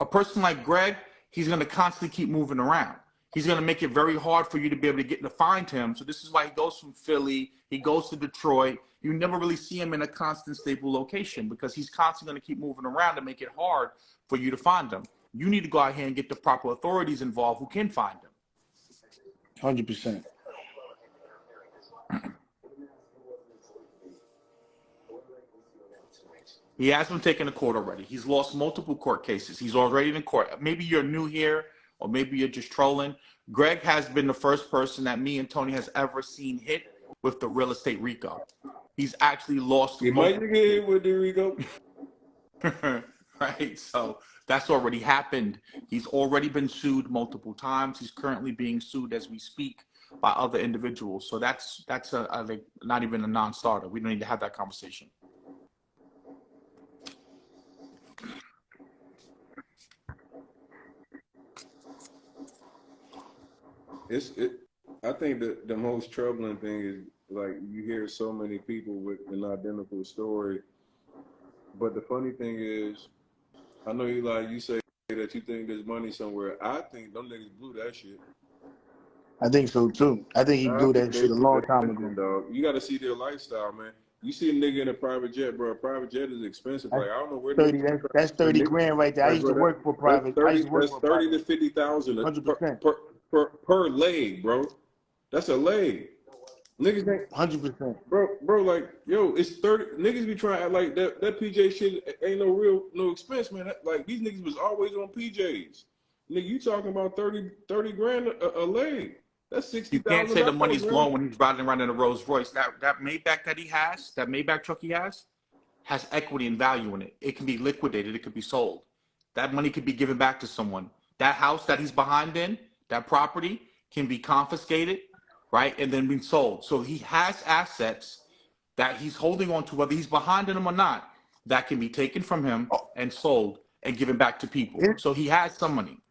a person like Greg, he's going to constantly keep moving around. He's going to make it very hard for you to be able to get to find him. So this is why he goes from Philly, he goes to Detroit. You never really see him in a constant, stable location because he's constantly going to keep moving around to make it hard for you to find him. You need to go out here and get the proper authorities involved who can find him. 100%. He has been taken to court already. He's lost multiple court cases. He's already in court. Maybe you're new here, or maybe you're just trolling. Greg has been the first person that me and Tony has ever seen hit with the real estate RICO. He's actually lost. You might get hit with the RICO. Right? So that's already happened. He's already been sued multiple times. He's currently being sued as we speak by other individuals. So that's like not even a non-starter. We don't need to have that conversation. I think the most troubling thing is like you hear so many people with an identical story, but the funny thing is, I know you say that you think there's money somewhere. I think them niggas blew that shit. I think so too. I think he blew that shit a long time ago. Dog. You got to see their lifestyle, man. You see a nigga in a private jet, bro. A private jet is expensive. Like I don't know where 30. That's 30 grand right there. I used to work for private. That's 30 to 50,000 100%. per leg, bro. That's a leg. Niggas ain't 100%. bro. Like yo, it's 30. Niggas be trying to act like that PJ shit ain't no expense, man. Like these niggas was always on PJs. Nigga, you talking about 30 grand a leg? That's 60,000. You can't say the money's gone when he's riding around in a Rolls Royce. That Maybach that he has, that Maybach truck he has has equity and value in it. It can be liquidated. It could be sold. That money could be given back to someone. That house that he's behind in, that property can be confiscated, right, and then be sold. So he has assets that he's holding on to, whether he's behind in them or not, that can be taken from him Oh, and sold and given back to people. So he has some money.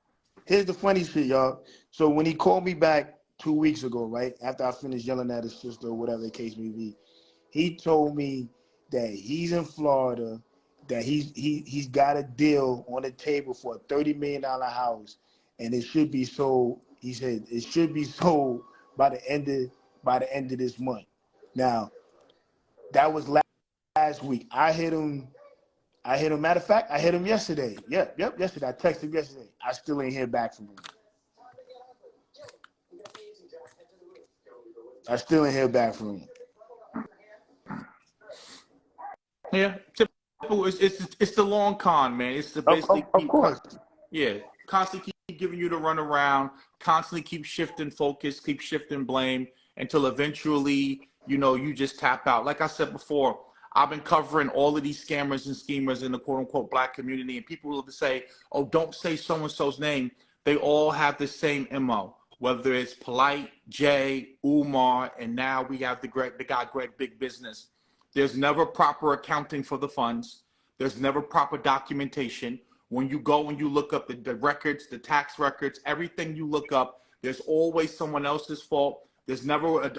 here's the funny shit, y'all. So when he called me back 2 weeks ago, right after I finished yelling at his sister or whatever the case may be, he told me that he's in Florida, that he's got a deal on the table for a $30 million house, and it should be sold. He said it should be sold by the end of this month. Now that was last week. I hit him. Matter of fact, I hit him yesterday. Yep. Yesterday, I texted him yesterday. I still ain't hear back from him. Yeah, typical. It's the long con, man. It's to Of, basically of course. constantly keep giving you the runaround, constantly keep shifting focus, keep shifting blame until eventually, you just tap out. Like I said before, I've been covering all of these scammers and schemers in the quote unquote black community, and people will say, "Oh, don't say so and so's name." They all have the same MO. Whether it's Polite, Jay, Umar, and now we have the guy Greg Big Business. There's never proper accounting for the funds. There's never proper documentation. When you go and you look up the records, the tax records, everything you look up, there's always someone else's fault. There's never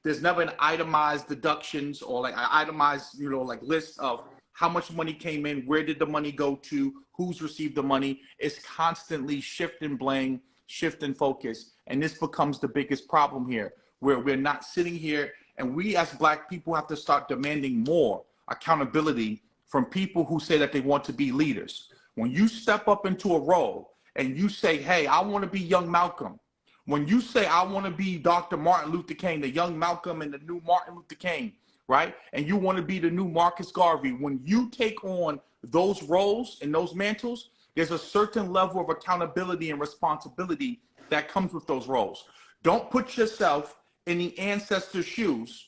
there's never an itemized deductions or like an itemized, like list of how much money came in, where did the money go to, who's received the money. It's constantly shift and blame, shift and focus. And this becomes the biggest problem here, where we're not sitting here and we as black people have to start demanding more accountability from people who say that they want to be leaders. When you step up into a role and you say, hey, I want to be young Malcolm. When you say, I want to be Dr. Martin Luther King, the young Malcolm and the new Martin Luther King, right? And you want to be the new Marcus Garvey. When you take on those roles and those mantles, there's a certain level of accountability and responsibility that comes with those roles. Don't put yourself in the ancestors' shoes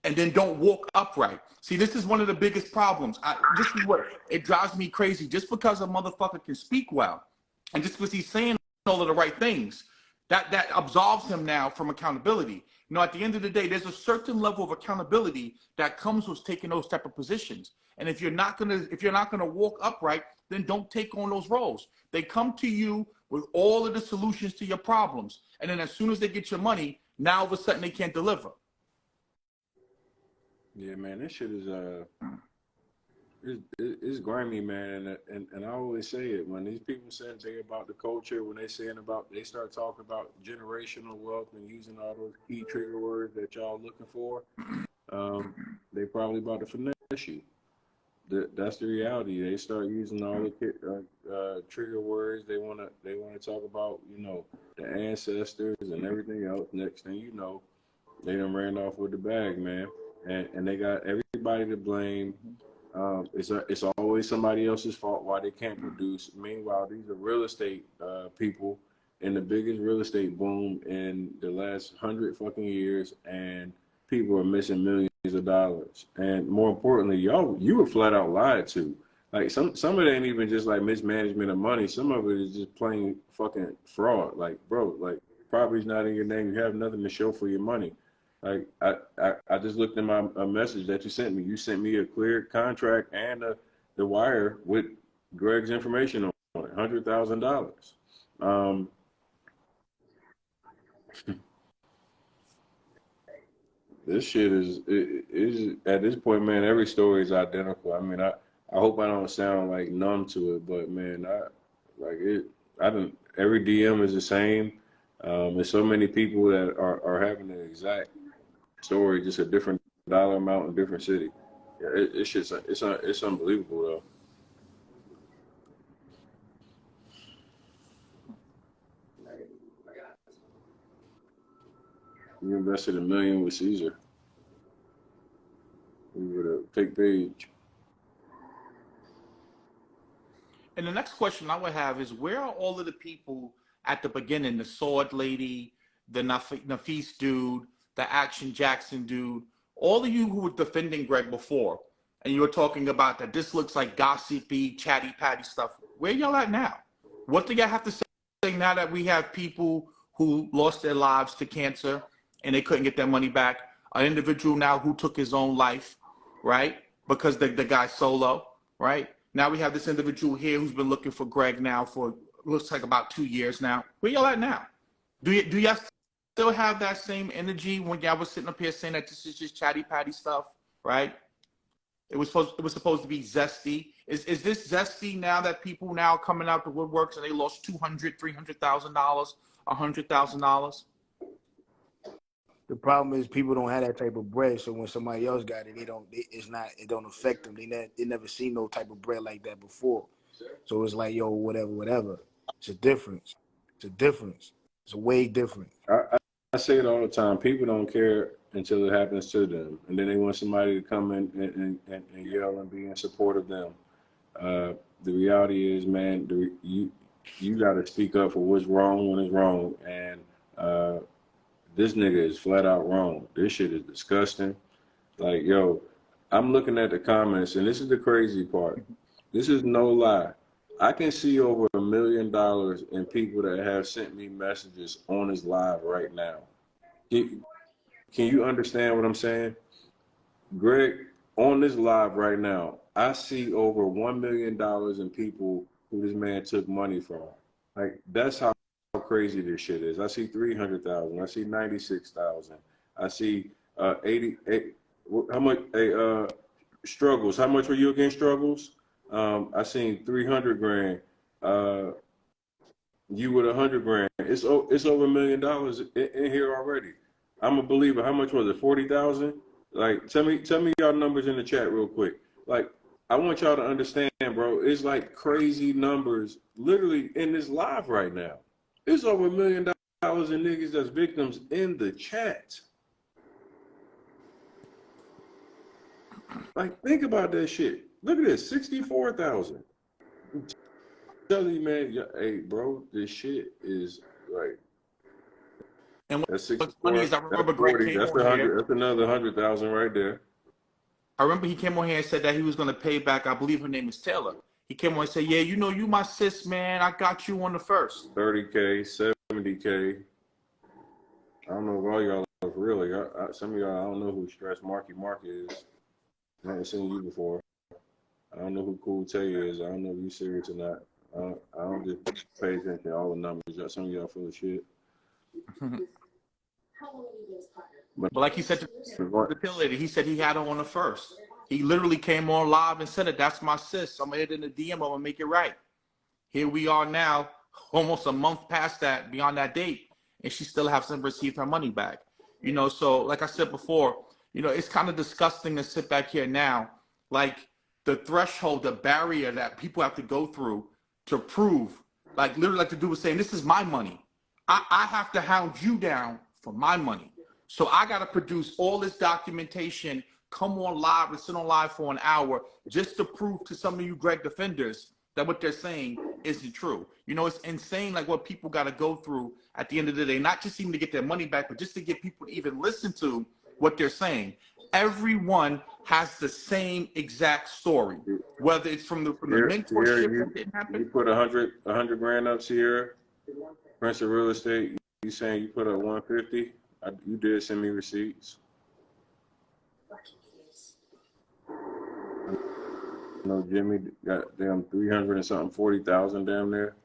and then don't walk upright. See, this is one of the biggest problems. This is what it drives me crazy. Just because a motherfucker can speak well, and just because he's saying all of the right things, that absolves him now from accountability. At the end of the day, there's a certain level of accountability that comes with taking those type of positions. And if you're not gonna walk upright, then don't take on those roles. They come to you with all of the solutions to your problems, and then as soon as they get your money, now all of a sudden they can't deliver. Yeah, man, this shit is it's grimy, man, and I always say it when these people say they about the culture, when they start talking about generational wealth and using all those key trigger words that y'all looking for, they probably about to finesse you. That's the reality. They start using all the trigger words. They wanna talk about the ancestors and everything else. Next thing you know, they done ran off with the bag, man, and they got everybody to blame. It's always somebody else's fault why they can't produce. Meanwhile, these are real estate people in the biggest real estate boom in the last 100 fucking years, and people are missing millions of dollars. And more importantly, you were flat out lied to. Like some of it ain't even just like mismanagement of money. Some of it is just plain fucking fraud. Like, bro, like property's not in your name. You have nothing to show for your money. Like I just looked at my message that you sent me. You sent me a clear contract and the wire with Greg's information on it, $100,000. This shit is at this point, man. Every story is identical. I mean, I hope I don't sound like numb to it, but man, I like it. I don't. Every DM is the same. There's so many people that are having the exact story, just a different dollar amount in different city. Yeah, it's just it's unbelievable though. You invested $1 million with Caesar. We would have fake page. And the next question I would have is, where are all of the people at the beginning, the Sword Lady, the Nafis dude, the Action Jackson dude, all of you who were defending Greg before? and you were talking about that this looks like gossipy, chatty patty stuff. Where y'all at now? What do y'all have to say now that we have people who lost their lives to cancer and they couldn't get their money back? An individual now who took his own life, right? Because the guy's solo, right? Now we have this individual here who's been looking for Greg now for looks like about 2 years now. Where y'all at now? Do y'all still have that same energy when y'all was sitting up here saying that this is just chatty patty stuff, right? It was supposed to be zesty. Is this zesty now that people now coming out the woodworks and they lost $200,000, $300,000, $100,000? The problem is people don't have that type of bread, so when somebody else got it, it don't affect them. They never seen no type of bread like that before. So it's like, yo, whatever. It's a difference. It's a difference. It's a way different. I say it all the time. People don't care until it happens to them, and then they want somebody to come in and yell and be in support of them. The reality is, man, you got to speak up for what's wrong when it's wrong, and this nigga is flat out wrong. This shit is disgusting. Like, yo, I'm looking at the comments, and this is the crazy part. This is no lie. I can see over $1 million in people that have sent me messages on this live right now. Can you understand what I'm saying? Greg, on this live right now, I see over $1 million in people who this man took money from. Like, that's how crazy this shit is. I see 300,000. I see 96,000. I see 88. How much? Struggles. How much were you against Struggles? I seen 300 grand. You with 100 grand. It's over $1 million in here already. I'm a believer. How much was it? 40,000. Like, tell me y'all numbers in the chat real quick. Like, I want y'all to understand, bro. It's like crazy numbers, literally in this live right now. It's over $1 million in niggas that's victims in the chat. Like, think about that shit. Look at this, 64,000. I'm telling you, man. Hey, bro, this shit is like. And That's what's 64. funny is I remember That's Greg 40. came That's on here. That's another 100,000 right there. I remember he came on here and said that he was going to pay back. I believe her name is Taylor. He came on and said, "Yeah, you know, you my sis, man. I got you on the first." 30K, 70K. I don't know if all y'all are really. Some of y'all, I don't know who Stress Marky Mark is. I haven't seen you before. I don't know who Cool Tay is. I don't know if you serious or not. I don't just pay attention to all the numbers. Some of y'all full of shit. But like he said to the pill lady, he said he had her on the first. He literally came on live and said it. That's my sis. I'm gonna hit in the DM. I'm gonna make it right. Here we are now, almost a month past that, beyond that date, and she still hasn't received her money back. You know, so like I said before, you know, it's kind of disgusting to sit back here now, like the threshold, the barrier that people have to go through to prove, like literally like the dude was saying, this is my money. I have to hound you down for my money. So I got to produce all this documentation, come on live and sit on live for an hour just to prove to some of you Greg defenders that what they're saying isn't true. You know, it's insane like what people got to go through at the end of the day, not just even to get their money back, but just to get people to even listen to what they're saying. Everyone has the same exact story, whether it's from the mentorship that didn't happen. You put 100 grand up, Sierra, Prince of Real Estate. You saying you put up 150? You did send me receipts. You know, Jimmy got damn 300 and something, 40,000 damn there.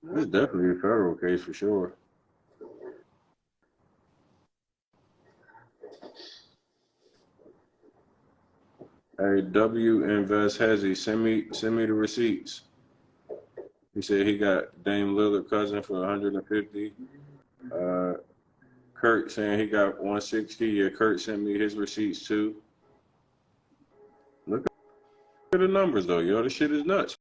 This is definitely a federal case for sure. Hey, W Invest Hezzy, send me the receipts. He said he got Dame Lillard cousin for 150. Kurt saying he got 160. Yeah, Kurt sent me his receipts too. Look at the numbers though, yo. This shit is nuts.